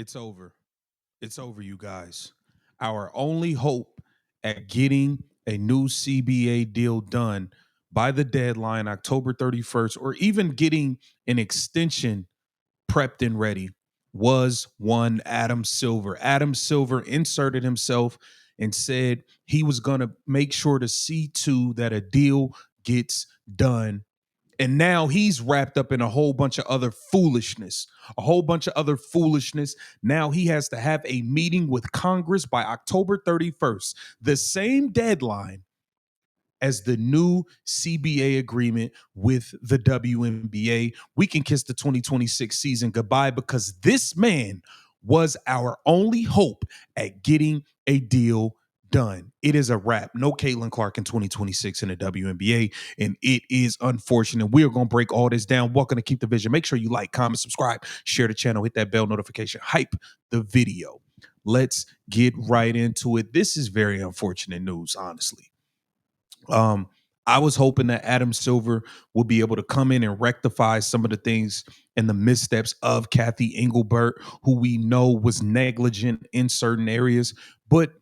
It's over. It's over, you guys. Our only hope at getting a new CBA deal done by the deadline, October 31st, or even getting an extension prepped and ready, was one Adam Silver. Adam Silver inserted himself and said he was going to make sure to see to that a deal gets done, and now he's wrapped up in a whole bunch of other foolishness, a whole bunch of other foolishness. Now he has to have a meeting with Congress by October 31st, the same deadline as the new CBA agreement with the WNBA. We can kiss the 2026 season goodbye because this man was our only hope at getting a deal done. It is a wrap. No Caitlin Clark in 2026 in the WNBA, and it is unfortunate. We are going to break all this down. Welcome to Keep the Vision. Make sure you like, comment, subscribe, share the channel, hit that bell notification, hype the video. Let's get right into it. This is very unfortunate news, honestly. I was hoping that Adam Silver would be able to come in and rectify some of the things and the missteps of Kathy Engelbert, who we know was negligent in certain areas. But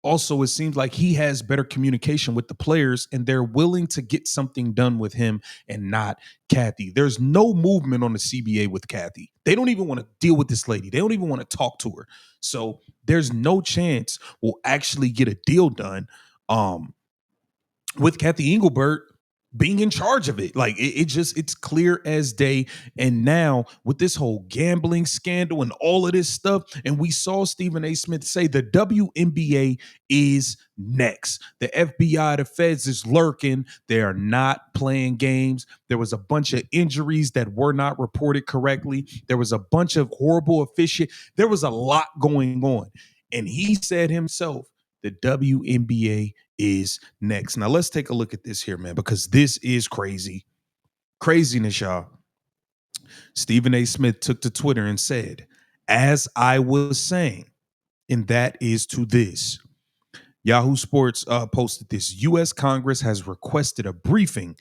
also, it seems like he has better communication with the players and they're willing to get something done with him and not Kathy. There's no movement on the CBA with Kathy. They don't even want to deal with this lady. They don't even want to talk to her. So there's no chance we'll actually get a deal done. With Kathy Engelbert being in charge of it. Like it's clear as day. And now with this whole gambling scandal and all of this stuff, and we saw Stephen A. Smith say the WNBA is next. The FBI, the feds is lurking. They are not playing games. There was a bunch of injuries that were not reported correctly. There was a bunch of horrible officiating. There was a lot going on. And he said himself, the WNBA is next. Now let's take a look at this here, man, because this is crazy. Craziness, y'all. Stephen A. Smith took to Twitter and said, as I was saying, and that is to this. Yahoo Sports posted this. U.S. Congress has requested a briefing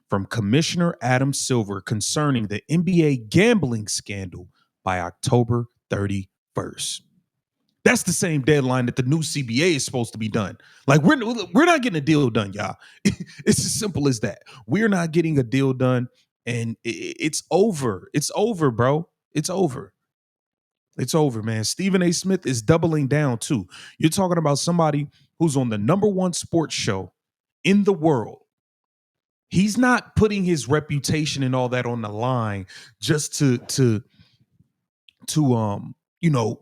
from Commissioner Adam Silver concerning the NBA gambling scandal by October 31st. That's the same deadline that the new CBA is supposed to be done. Like we're not getting a deal done, y'all. It's as simple as that. We're not getting a deal done, and it's over. It's over, bro. It's over. It's over, man. Stephen A. Smith is doubling down too. You're talking about somebody who's on the #1 sports show in the world. He's not putting his reputation and all that on the line just to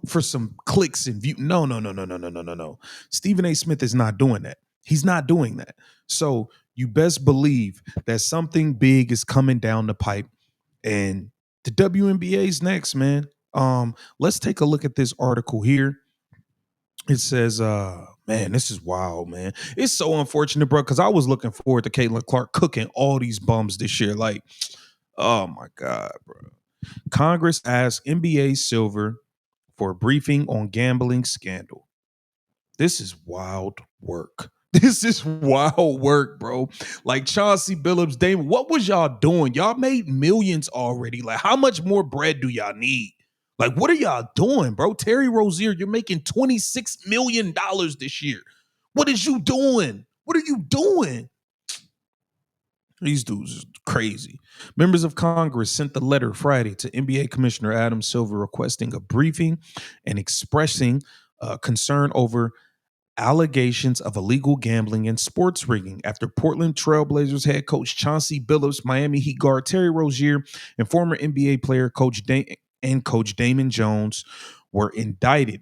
for some clicks and view. No. Stephen A. Smith is not doing that. He's not doing that. So you best believe that something big is coming down the pipe, and the WNBA is next, man. Let's take a look at this article here. It says, man, this is wild, man. It's so unfortunate, bro, because I was looking forward to Caitlin Clark cooking all these bums this year. Like, oh my God, bro. Congress asked NBA Silver for a briefing on gambling scandal. This is wild work. This is wild work, bro. Like Chauncey Billups, Damon, what was y'all doing? Y'all made millions already. Like, how much more bread do y'all need? Like, what are y'all doing, bro? Terry Rozier, you're making $26 million this year. What is you doing? What are you doing? These dudes are crazy. Members of Congress sent the letter Friday to NBA Commissioner Adam Silver requesting a briefing and expressing concern over allegations of illegal gambling and sports rigging after Portland Trailblazers head coach Chauncey Billups, Miami Heat guard Terry Rozier, and former NBA player Coach Damon Jones were indicted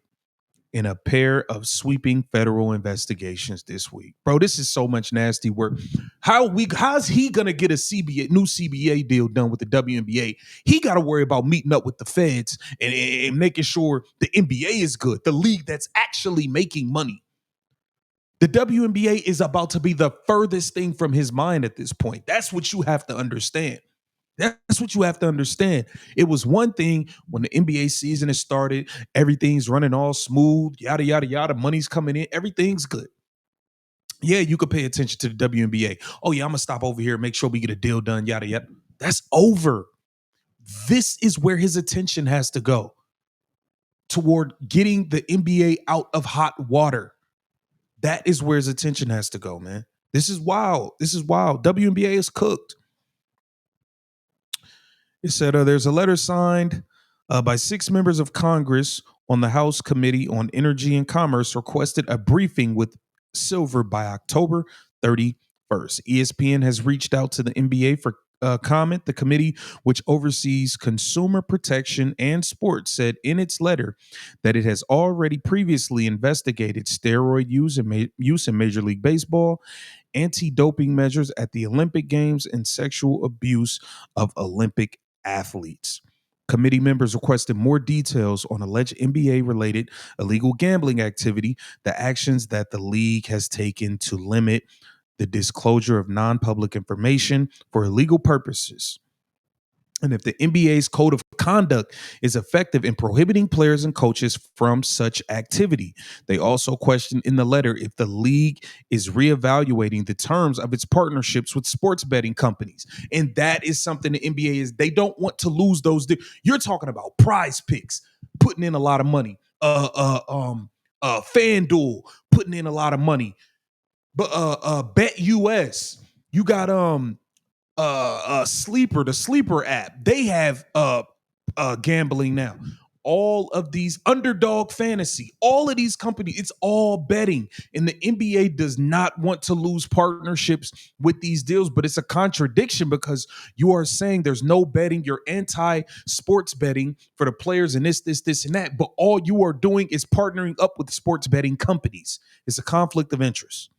in a pair of sweeping federal investigations this week. Bro, this is so much nasty work. How's he gonna get a new CBA deal done with the WNBA? He got to worry about meeting up with the feds and making sure the NBA is good, the league that's actually making money. The WNBA is about to be the furthest thing from his mind at this point. That's what you have to understand. That's what you have to understand. It was one thing when the NBA season has started, everything's running all smooth, yada, yada, yada, money's coming in, everything's good. Yeah, you could pay attention to the WNBA. Oh, yeah, I'm going to stop over here, make sure we get a deal done, yada, yada. That's over. This is where his attention has to go. toward getting the NBA out of hot water. That is where his attention has to go, man. This is wild. This is wild. WNBA is cooked. It said there's a letter signed by 6 members of Congress on the House Committee on Energy and Commerce requested a briefing with Silver by October 31st. ESPN has reached out to the NBA for comment. The committee, which oversees consumer protection and sports, said in its letter that it has already previously investigated steroid use in Major League Baseball, anti-doping measures at the Olympic Games, and sexual abuse of Olympic athletes. Committee members requested more details on alleged NBA-related illegal gambling activity, the actions that the league has taken to limit the disclosure of non-public information for illegal purposes, and if the NBA's code of conduct is effective in prohibiting players and coaches from such activity. They also questioned in the letter if the league is reevaluating the terms of its partnerships with sports betting companies. And that is something the NBA is, they don't want to lose those. You're talking about Prize Picks putting in a lot of money. FanDuel putting in a lot of money. But Bet US, you got Sleeper, the Sleeper app, they have gambling now. All of these Underdog Fantasy, all of these companies, it's all betting. And the NBA does not want to lose partnerships with these deals, but it's a contradiction because you are saying there's no betting, you're anti-sports betting for the players and this, and that, but all you are doing is partnering up with sports betting companies. It's a conflict of interest.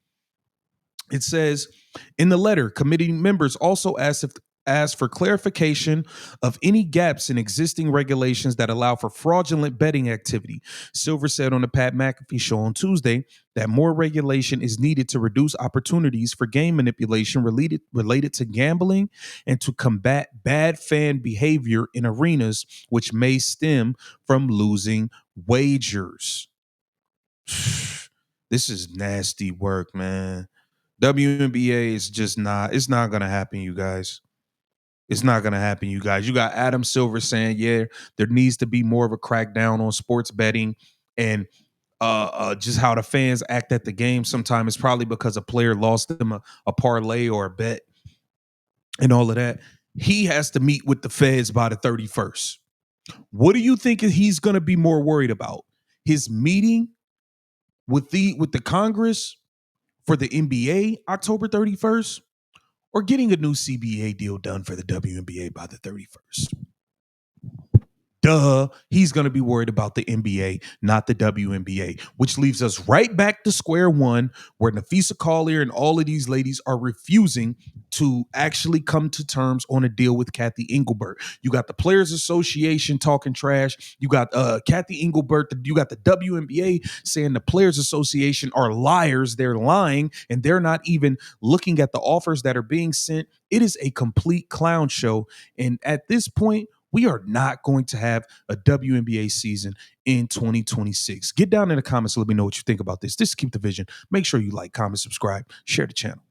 It says in the letter, committee members also asked for clarification of any gaps in existing regulations that allow for fraudulent betting activity. Silver said on the Pat McAfee show on Tuesday that more regulation is needed to reduce opportunities for game manipulation related to gambling and to combat bad fan behavior in arenas, which may stem from losing wagers. This is nasty work, man. WNBA is just not, it's not going to happen, you guys. It's not going to happen, you guys. You got Adam Silver saying, yeah, there needs to be more of a crackdown on sports betting and just how the fans act at the game. Sometimes it's probably because a player lost them a parlay or a bet and all of that. He has to meet with the feds by the 31st. What do you think he's going to be more worried about? His meeting with the Congress for the NBA October 31st, or getting a new CBA deal done for the WNBA by the 31st? Duh, he's going to be worried about the NBA, not the WNBA, which leaves us right back to square one, where Nafisa Collier and all of these ladies are refusing to actually come to terms on a deal with Kathy Engelbert. You got the Players Association talking trash. You got Kathy Engelbert. You got the WNBA saying the Players Association are liars. They're lying, and they're not even looking at the offers that are being sent. It is a complete clown show, and at this point, we are not going to have a WNBA season in 2026. Get down in the comments and let me know what you think about this. This is Keep the Vision. Make sure you like, comment, subscribe, share the channel.